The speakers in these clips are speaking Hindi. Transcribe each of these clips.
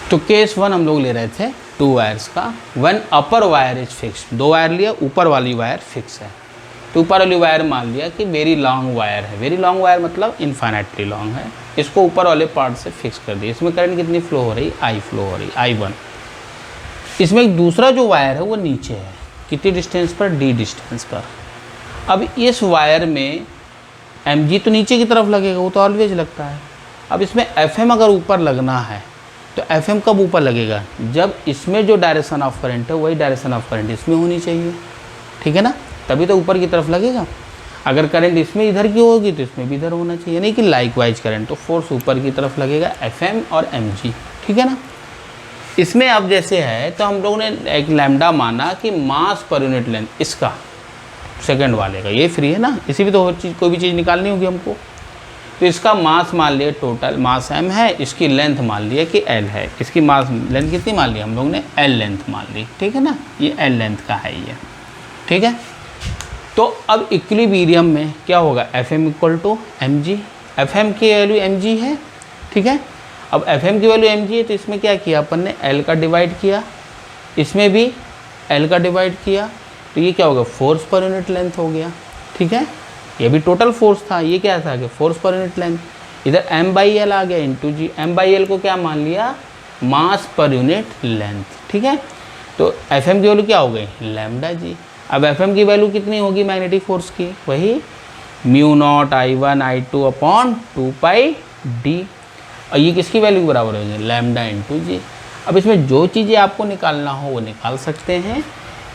तो केस 1 हम लोग ले रहे थे 2 वायर्स का, when upper wire is fix, 2 wire लिया, ऊपर वाली वायर फिक्स है, तो ऊपर वाली वायर मान लिया कि वेरी लॉन्ग वायर है, वेरी लॉन्ग वायर मतलब इन्फाइनाइटली लॉन्ग है, इसको ऊपर वाले पार्ट से फिक्स कर दिया। इसमें करंट कितनी फ्लो हो रही, I फ्लो हो रही, I1। इसमें एक दूसरा जो वायर है वो नीचे है, कितनी डिस्टेंस पर, D डिस्टेंस पर। अब इस वायर में Mg तो नीचे की तरफ लगेगा, वो तो ऑलवेज लगता है। अब इसमें Fm अगर ऊपर लगना है तो Fm कब ऊपर लगेगा, जब इसमें जो डायरेक्शन ऑफ करंट है वही डायरेक्शन ऑफ करंट इसमें होनी चाहिए, ठीक है ना, तभी तो ऊपर की तरफ लगेगा। अगर करंट इसमें इधर की होगी तो इसमें भी इधर होना चाहिए, नहीं कि लाइकवाइज करंट, तो फोर्स ऊपर की तरफ लगेगा Fm और Mg, ठीक है ना। इसमें अब जैसे है तो हम लोगों ने एक लैम्डा माना कि मास पर यूनिट लेंथ, इसका सेकंड वाले का, ये फ्री है ना, इसी भी तो चीज़ कोई भी चीज़ निकालनी होगी हमको, तो इसका मास मान लिया, टोटल मास m है, इसकी लेंथ मान लिया कि l है, इसकी मास लेंथ कितनी मान ली हम लोग ने, l लेंथ मान ली, ठीक है ना, ये l लेंथ का है ये, ठीक है। तो अब इक्विलिब्रियम में क्या होगा, Fm equal to Mg, Fm की वैल्यू Mg है, ठीक है। अब Fm की वैल्यू Mg है तो इसमें क्या किया अपन ने, L का डिवाइड किया, इसमें भी L का डिवाइड किया, तो ये क्या होगा, फोर्स पर यूनिट लेंथ हो गया, ठीक है। ये भी टोटल फोर्स था, ये क्या था कि फोर्स पर यूनिट लेंथ, इधर m/l आ गया इंटू जी, m/l को क्या मान लिया, मास पर यूनिट लेंथ, ठीक है। तो Fm की वैल्यू क्या हो गई, लैम्डा जी। अब Fm की वैल्यू कितनी होगी मैग्नेटिक फोर्स की, वही μ0 I1 I2 अपॉन 2πd, और ये किसकी वैल्यू के बराबर होगी, लैम्डा इंटू जी। अब इसमें जो चीज़ें आपको निकालना हो वो निकाल सकते हैं,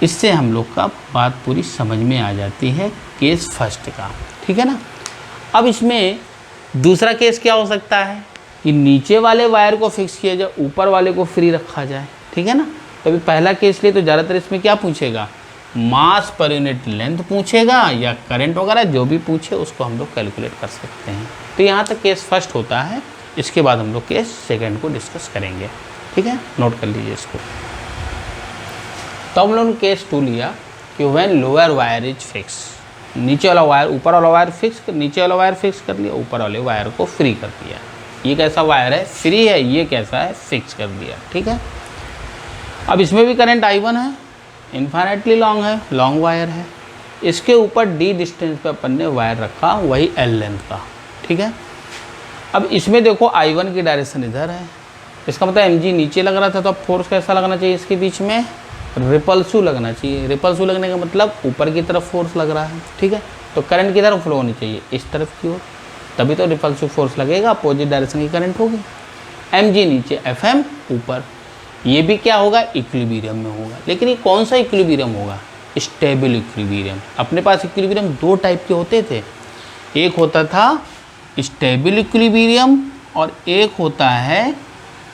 इससे हम लोग का बात पूरी समझ में आ जाती है केस फर्स्ट का, ठीक है ना। अब इसमें दूसरा केस क्या हो सकता है कि नीचे वाले वायर को फिक्स किया जाए, ऊपर वाले को फ्री रखा जाए, ठीक है ना। तो अभी पहला केस लिए तो ज़्यादातर इसमें क्या पूछेगा, मास पर यूनिट लेंथ पूछेगा, या करंट वगैरह जो भी पूछे उसको हम लोग कैलकुलेट कर सकते हैं। तो यहाँ तक केस फर्स्ट होता है, इसके बाद हम लोग केस सेकेंड को डिस्कस करेंगे, ठीक है, नोट कर लीजिए इसको। तो हम लोगों ने केस 2 लिया कि when lower wire is fix, नीचे वाला वायर, ऊपर वाला वायर फिक्स, नीचे वाला वायर फिक्स कर लिया, ऊपर वाले वायर को फ्री कर दिया। ये कैसा वायर है, फ्री है, ये कैसा है, फिक्स कर दिया, ठीक है। अब इसमें भी करंट I1 है, इन्फाइनाइटली लॉन्ग है, लॉन्ग वायर है, इसके ऊपर D डिस्टेंस पे अपन ने वायर रखा, वही L लेंथ का, ठीक है। अब इसमें देखो I1 की डायरेक्शन इधर है, इसका मतलब Mg नीचे लग रहा था, तो अब फोर्स कैसा लगना चाहिए इसके बीच में, रिपल्सिव लगना चाहिए। रिपल्सिव लगने का मतलब ऊपर की तरफ फोर्स लग रहा है, ठीक है। तो करंट की तरफ फ्लो होनी चाहिए, इस तरफ की ओर, तभी तो रिपल्सिव फोर्स लगेगा, अपोजिट डायरेक्शन की करंट होगी। Mg नीचे, Fm ऊपर, ये भी क्या होगा, इक्विलिब्रियम में होगा। लेकिन ये कौन सा इक्विलिब्रियम होगा, स्टेबल इक्विलिब्रियम। अपने पास इक्विलिब्रियम 2 टाइप के होते थे, एक होता था स्टेबल इक्विलिब्रियम और एक होता है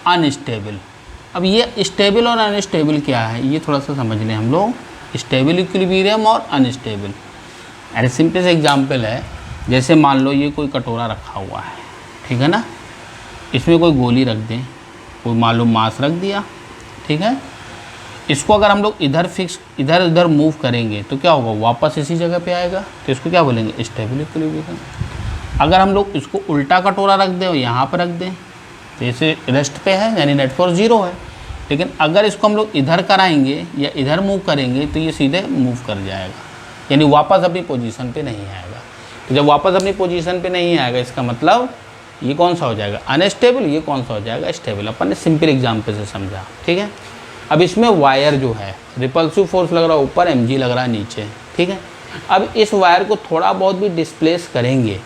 अनस्टेबल। अब ये स्टेबल और अनस्टेबल क्या है, ये थोड़ा सा समझ लें हम लोग। स्टेबल इक्विलिब्रियम और अनस्टेबल, अरे सिंपल से एग्जांपल है, जैसे मान लो ये कोई कटोरा रखा हुआ है, ठीक है ना, इसमें कोई गोली रख दें, कोई मान लो मास रख दिया, ठीक है। इसको अगर हम लोग इधर फिक्स, इधर उधर मूव करेंगे तो क्या होगा, वापस इसी जगह पे आएगा, तो इसको क्या बोलेंगे, स्टेबल इक्विलिब्रियम। अगर हम लोग इसको उल्टा कटोरा रख दें और यहाँ पर रख दें तो इसे रेस्ट पे है, यानी नेट फोर्स 0 है। लेकिन अगर इसको हम लोग इधर कराएंगे या इधर मूव करेंगे तो ये सीधे मूव कर जाएगा, यानी वापस अपनी पोजीशन पे नहीं आएगा। तो जब वापस अपनी पोजीशन पे नहीं आएगा, इसका मतलब ये कौन सा हो जाएगा, अनस्टेबल, ये कौन सा हो जाएगा, स्टेबल। अपन ने सिंपल एग्जाम्पल से समझा, ठीक है। अब इसमें वायर जो है, रिपल्सिव फोर्स लग रहा है ऊपर, Mg लग रहा है नीचे, ठीक है। अब इस वायर को थोड़ा बहुत भी डिस्प्लेस करेंगे,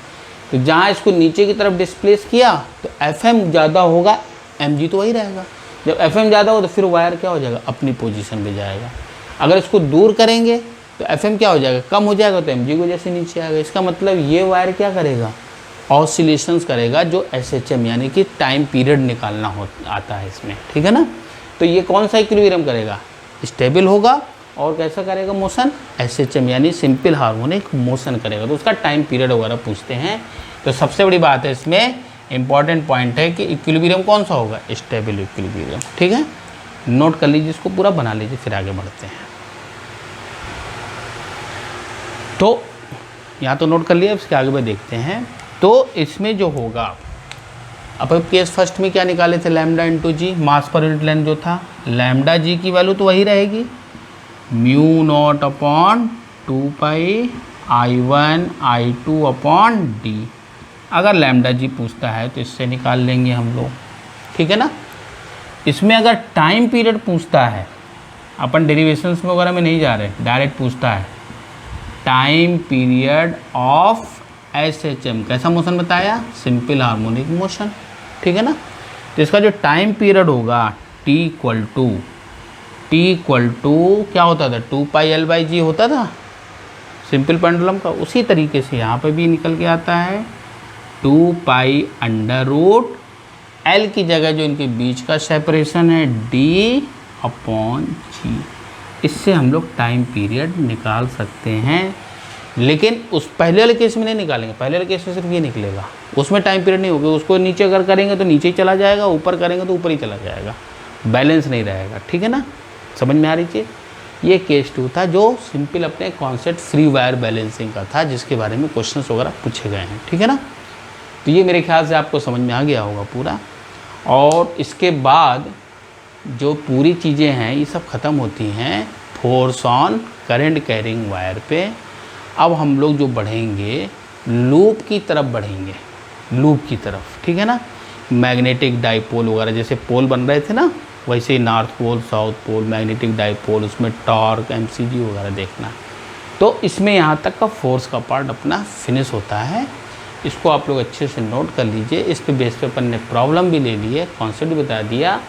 तो जहाँ इसको नीचे की तरफ डिस्प्लेस किया तो Fm ज़्यादा होगा, Mg तो वही रहेगा। जब Fm ज़्यादा हो तो फिर वायर क्या हो जाएगा, अपनी पोजीशन पे जाएगा। अगर इसको दूर करेंगे तो Fm क्या हो जाएगा, कम हो जाएगा, तो Mg को जैसे नीचे आएगा। इसका मतलब ये वायर क्या करेगा, ऑसिलेशंस करेगा, जो SHM यानी कि टाइम पीरियड निकालना आता है इसमें, ठीक है ना। तो ये कौन सा इक्विलिब्रियम करेगा, स्टेबल होगा, और कैसा करेगा मोशन, SHM यानी सिंपल हार्मोनिक मोशन करेगा। तो उसका टाइम पीरियड वगैरह पूछते हैं। तो सबसे बड़ी बात है इसमें, इंपॉर्टेंट पॉइंट है कि इक्विलिब्रियम कौन सा होगा, स्टेबल इक्विलिब्रियम, ठीक है। नोट कर लीजिए, इसको पूरा बना लीजिए, फिर आगे बढ़ते हैं। तो यहाँ तो नोट कर लिया, इसके आगे में देखते हैं। तो इसमें जो होगा, अब केस फर्स्ट में क्या निकाले थे, लैम्डा इंटू जी, मास पर यूनिट लेंथ जो था, लैम्डा जी की वैल्यू तो वही रहेगी, mu naught upon 2 I1 I2 upon D. अगर लैम्डा जी पूछता है तो इससे निकाल लेंगे हम लोग, ठीक है ना। इसमें अगर टाइम पीरियड पूछता है, अपन डेरिवेशंस में वगैरह में नहीं जा रहे, डायरेक्ट पूछता है टाइम पीरियड ऑफ SHM, कैसा मोशन बताया, सिंपल हार्मोनिक मोशन, ठीक है ना। तो इसका जो टाइम पीरियड होगा T इक्वल टू क्या होता था, 2πL/g होता था सिंपल पेंडुलम का। उसी तरीके से यहाँ पे भी निकल के आता है 2π√L की जगह जो इनके बीच का सेपरेशन है D/g। इससे हम लोग टाइम पीरियड निकाल सकते हैं, लेकिन उस पहले वाले केस में नहीं निकालेंगे। पहले वाले केस में सिर्फ ये निकलेगा, उसमें टाइम पीरियड नहीं होगा। उसको नीचे अगर करेंगे तो नीचे ही चला जाएगा, ऊपर करेंगे तो ऊपर ही चला जाएगा, बैलेंस नहीं रहेगा, ठीक है ना। समझ में आ रही चीज़। ये केस 2 था जो सिंपल अपने कॉन्सेप्ट फ्री वायर बैलेंसिंग का था, जिसके बारे में क्वेश्चंस वगैरह पूछे गए हैं, ठीक है ना। तो ये मेरे ख्याल से आपको समझ में आ गया होगा पूरा। और इसके बाद जो पूरी चीज़ें हैं ये सब ख़त्म होती हैं force on current carrying wire पे। अब हम लोग जो बढ़ेंगे लूप की तरफ बढ़ेंगे, लूप की तरफ, ठीक है ना। मैग्नेटिक डाइपोल वगैरह जैसे पोल बन रहे थे ना, वैसे ही north pole, south pole, magnetic dipole, उसमें टॉर्क, MCG वगैरह देखना। तो इसमें यहाँ तक का फोर्स का पार्ट अपना फिनिश होता है। इसको आप लोग अच्छे से नोट कर लीजिए। इस पे बेस पे अपन ने प्रॉब्लम भी ले ली है, कॉन्सेप्ट भी बता दिया।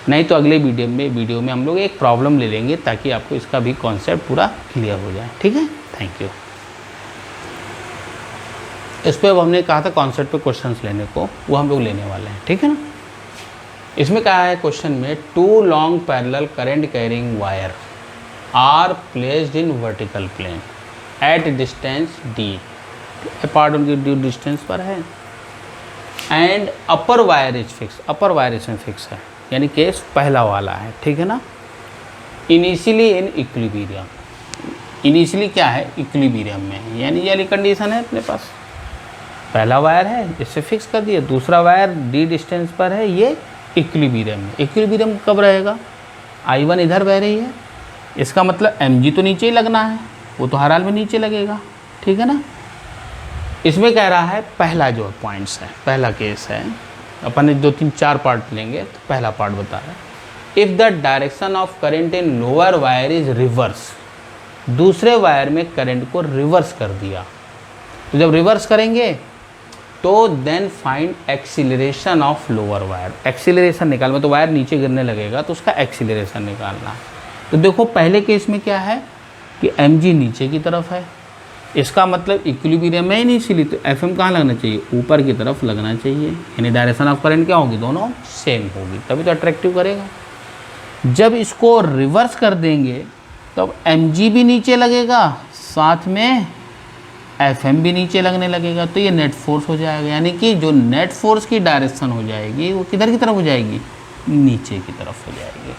नहीं तो अगले वीडियो में हम लोग एक प्रॉब्लम ले लेंगे ताकि आपको इसका भी कॉन्सेप्ट पूरा क्लियर हो जाए, ठीक है। Thank you. इस पर अब हमने कहा था कॉन्सेप्ट पे क्वेश्चंस लेने को, वो हम लोग लेने वाले हैं, ठीक है ना। इसमें कहा है क्वेश्चन में 2 long parallel current carrying wire are placed in vertical plane at distance d, apart उनकी ड्यू डिस्टेंस पर है, and upper wire is fix, upper wire इसमें फिक्स है, यानी केस पहला वाला है, ठीक है ना। इनिशियली इन इक्विलिब्रियम, इनिशियली क्या है, इक्विलिब्रियम में है, यानी ये वाली कंडीशन है अपने पास। पहला वायर है, इससे फिक्स कर दिया, दूसरा वायर d डिस्टेंस पर है, ये इक्विलिब्रियम में। इक्विलिब्रियम कब रहेगा, I1 इधर बह रही है, इसका मतलब mg तो नीचे ही लगना है, वो तो हर हाल में नीचे लगेगा, ठीक है ना। इसमें कह रहा है पहला जो पॉइंट्स है, पहला केस है, अपन ने 2 3 4 पार्ट लेंगे। तो पहला पार्ट बता रहा है if the direction of current in lower wire is reverse, दूसरे वायर में करंट को रिवर्स कर दिया। तो जब रिवर्स करेंगे तो then find acceleration of lower wire, acceleration निकालना, तो वायर नीचे गिरने लगेगा तो उसका एक्सीलरेशन निकालना है। तो देखो पहले केस में क्या है कि mg नीचे की तरफ है, इसका मतलब इक्विलिब्रियम में ही नहीं, इसीलिए तो FM कहाँ लगना चाहिए, ऊपर की तरफ लगना चाहिए, यानी डायरेक्शन ऑफ करंट क्या होगी, दोनों सेम होगी, तभी तो अट्रैक्टिव करेगा। जब इसको रिवर्स कर देंगे तब mg भी नीचे लगेगा, साथ में FM भी नीचे लगने लगेगा, तो ये नेट फोर्स हो जाएगा। यानी कि जो नेट फोर्स की डायरेक्शन हो जाएगी वो किधर की तरफ हो जाएगी, नीचे की तरफ हो जाएगी।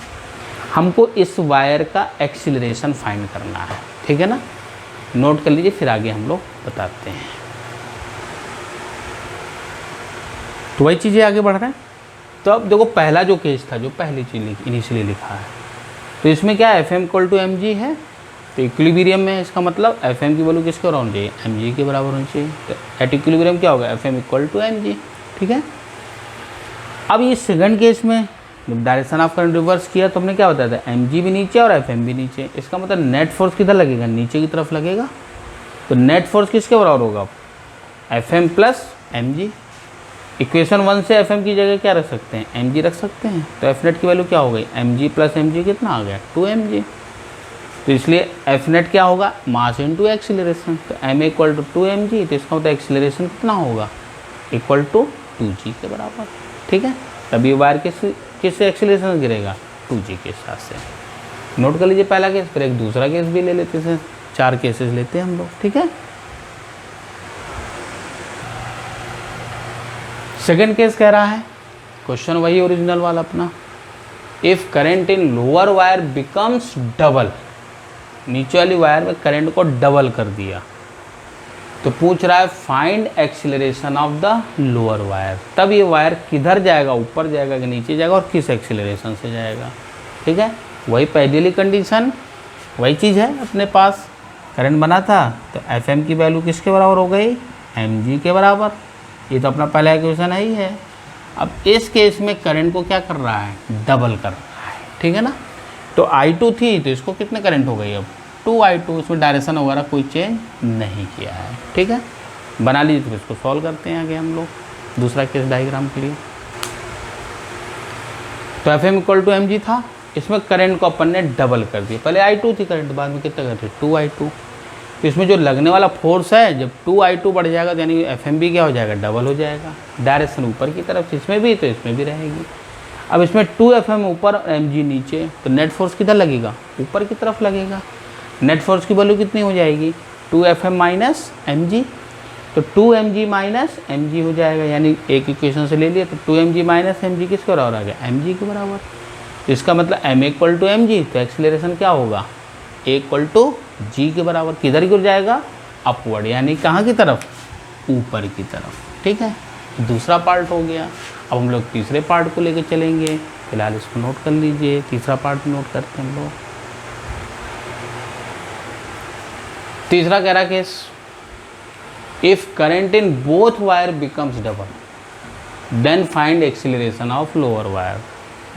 हमको इस वायर का एक्सीलरेशन फाइंड करना है, ठीक है ना। नोट कर लीजिए, फिर आगे हम लोग बताते हैं। तो वही चीज़ें आगे बढ़ रहे हैं। तो अब देखो पहला जो केस था, जो पहली चीज़ इनिशियली लिखा है, तो इसमें क्या है, FM = mg है, तो इक्विलिब्रियम में इसका मतलब FM की वैल्यू किसके बराबर होनी चाहिए, mg के बराबर होनी चाहिए। तो एट इक्विलिब्रियम क्या होगा, FM = mg, ठीक है। अब ये सेकंड केस में जब डायरेक्शन ऑफ करंट रिवर्स किया तो हमने क्या बताया था, mg भी नीचे और FM भी नीचे, इसका मतलब नेट फोर्स किधर लगेगा, नीचे की तरफ लगेगा। तो नेट फोर्स किसके बराबर होगा, FM + mg। इक्वेशन 1 से FM की जगह क्या रख सकते हैं, mg रख सकते हैं। तो F नेट की वैल्यू क्या हो गई, mg + mg कितना आ गया, 2mg। तो इसलिए F नेट क्या होगा, मास इंटू एक्सीलरेशन। तो m = 2mg, तो इसका मतलब एक्सीलरेशन कितना होगा, इक्वल टू 2g के बराबर, ठीक है। तभी वायर किससे एक्सीलरेशन गिरेगा, 2g के साथ से। नोट कर लीजिए पहला केस, फिर एक दूसरा केस भी ले लेते हैं, 4 केसेस लेते हैं हम लोग, ठीक है। सेकेंड केस कह रहा है, क्वेश्चन वही ओरिजिनल वाला अपना, if current in lower wire becomes double, नीचे वाली वायर में करंट को डबल कर दिया, तो पूछ रहा है find acceleration of the lower wire, तब ये वायर किधर जाएगा, ऊपर जाएगा कि नीचे जाएगा और किस एक्सीलरेशन से जाएगा। ठीक है, वही पहली कंडीशन, वही चीज़ है अपने पास। करंट बना था तो FM की वैल्यू किसके बराबर हो गई, mg के बराबर। ये तो अपना पहला इक्वेशन ही है। अब इस केस में करंट को क्या कर रहा है, डबल कर रहा है। ठीक है ना, तो I2 थी तो इसको कितने करंट हो गई अब 2I2, इसमें डायरेक्शन वगैरह कोई चेंज नहीं किया है। ठीक है, बना लीजिए, तो इसको सॉल्व करते हैं आगे हम लोग दूसरा केस डायग्राम के लिए। तो FM इक्वल टू mg था, इसमें करंट को अपन ने डबल कर दिया। पहले I2 थी करंट, बाद में कितना करते 2I2। तो इसमें जो लगने वाला फोर्स है, जब 2I2 बढ़ जाएगा तो यानी FM भी क्या हो जाएगा, डबल हो जाएगा। डायरेक्शन ऊपर की तरफ इसमें भी तो इसमें भी रहेगी। अब इसमें 2FM ऊपर और mg नीचे, तो नेट फोर्स किधर लगेगा, ऊपर की तरफ लगेगा। नेट फोर्स की वैल्यू कितनी हो जाएगी, 2FM माइनस mg, तो 2mg माइनस mg हो जाएगा। यानी एक इक्वेशन से ले लिया तो 2mg माइनस mg किसके बराबर आ गया, mg के बराबर। तो इसका मतलब m इक्वल टू mg, तो एक्सीलरेशन क्या होगा, a इक्वल टू g के बराबर। किधर की ओर जाएगा, अपवर्ड, यानी कहाँ की तरफ, ऊपर की तरफ। ठीक है, दूसरा पार्ट हो गया। अब हम लोग तीसरे पार्ट को लेकर चलेंगे। फिलहाल इसको नोट कर लीजिए, तीसरा पार्ट नोट करते हैं हम लोग। तीसरा कह रहा case, if current in both wire becomes double then find acceleration of lower wire.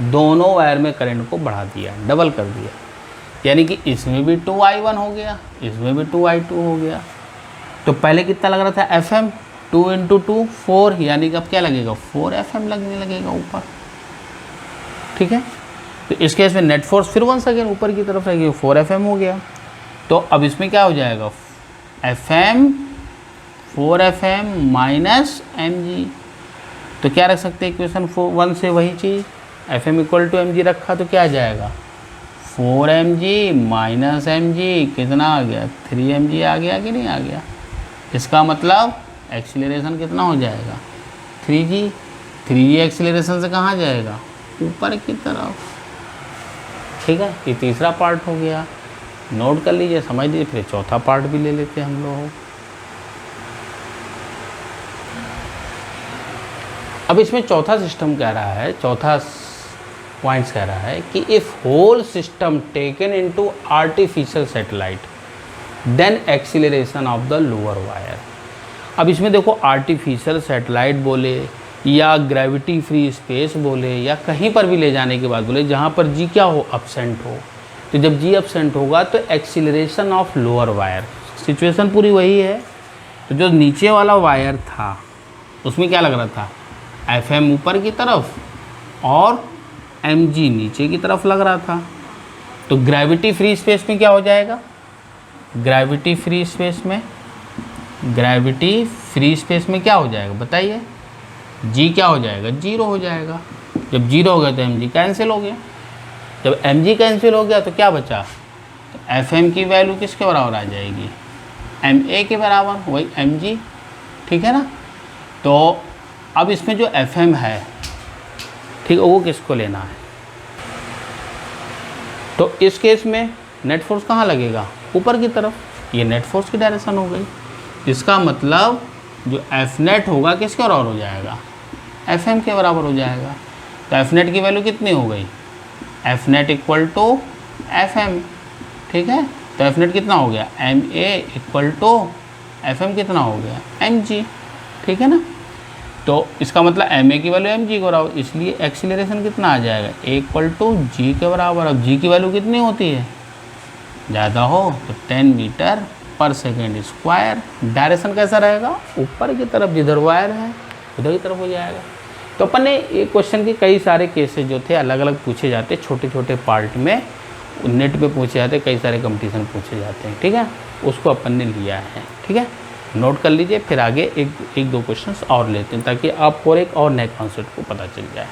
दोनों वायर में करंट को बढ़ा दिया, डबल कर दिया, यानी कि इसमें भी 2I1 हो गया, इसमें भी 2I2 हो गया। तो पहले कितना लग रहा था FM, 2 × 2 4, यानी कि अब क्या लगेगा 4FM लगने लगेगा ऊपर। ठीक है, तो इस केस में नेट फोर्स फिर वंस अगेन ऊपर की तरफ रहेगी, 4FM हो गया। तो अब इसमें क्या हो जाएगा, FM 4FM माइनस mg। तो क्या रख सकते हैं इक्वेशन 1 से वही चीज़, FM इक्वल टू mg रखा तो क्या आ जाएगा 4mg माइनस mg, कितना आ गया 3mg आ गया कि नहीं आ गया। इसका मतलब एक्सीलरेशन कितना हो जाएगा 3g। 3g एक्सीलरेशन से कहाँ जाएगा, ऊपर की तरफ। ठीक है, ये तीसरा पार्ट हो गया, नोट कर लीजिए, समझ लीजिए। फिर चौथा पार्ट भी ले लेते हैं हम लोग। अब इसमें चौथा सिस्टम कह रहा है, चौथा पॉइंट्स कह रहा है कि if whole system taken into artificial satellite then acceleration of the lower wire. अब इसमें देखो आर्टिफिशियल सैटेलाइट बोले या ग्रेविटी फ्री स्पेस बोले या कहीं पर भी ले जाने के बाद बोले जहाँ पर जी क्या हो, अपसेंट हो। तो जब जी अपसेंट होगा तो acceleration of lower wire, situation पूरी वही है। तो जो नीचे वाला वायर था उसमें क्या लग रहा था, FM ऊपर की तरफ और mg नीचे की तरफ लग रहा था। तो ग्रेविटी फ्री स्पेस में क्या हो जाएगा, ग्रेविटी फ्री स्पेस में क्या हो जाएगा बताइए, g क्या हो जाएगा, 0 हो जाएगा। जब 0 हो गया तो mg कैंसिल हो गया। जब mg कैंसिल हो गया तो क्या बचा, तो FM की वैल्यू किसके बराबर आ जाएगी, ma के बराबर, वही mg। ठीक है ना। तो अब इसमें जो FM है, ठीक है, वो किसको लेना है। तो इस केस में नेट फोर्स कहाँ लगेगा, ऊपर की तरफ। ये नेट फोर्स की डायरेक्शन हो गई। इसका मतलब जो F नेट होगा किसके बराबर हो जाएगा, FM के बराबर हो जाएगा। तो F नेट की वैल्यू कितनी हो गई, F net equal to FM। ठीक है, तो F नेट कितना हो गया, MA इक्वल टू FM कितना हो गया, mg। ठीक है ना। तो इसका मतलब ma की वैल्यू mg के बराबर, इसलिए एक्सीलरेशन कितना आ जाएगा, a इक्वल टू g के बराबर। अब g की वैल्यू कितनी होती है, ज़्यादा हो तो 10 मीटर पर सेकेंड स्क्वायर। डायरेक्शन कैसा रहेगा, ऊपर की तरफ, जिधर वायर है उधर की तरफ हो जाएगा। तो अपन ने ये क्वेश्चन के कई सारे केसेस जो थे अलग अलग पूछे जाते, छोटे छोटे पार्ट में नेट पे पूछे जाते, कई सारे कंपटीशन पूछे जाते हैं। ठीक है, उसको अपन ने लिया है। ठीक है, नोट कर लीजिए। फिर आगे एक दो क्वेश्चंस और लेते हैं ताकि आपको एक और नए कॉन्सेप्ट को पता चल जाए।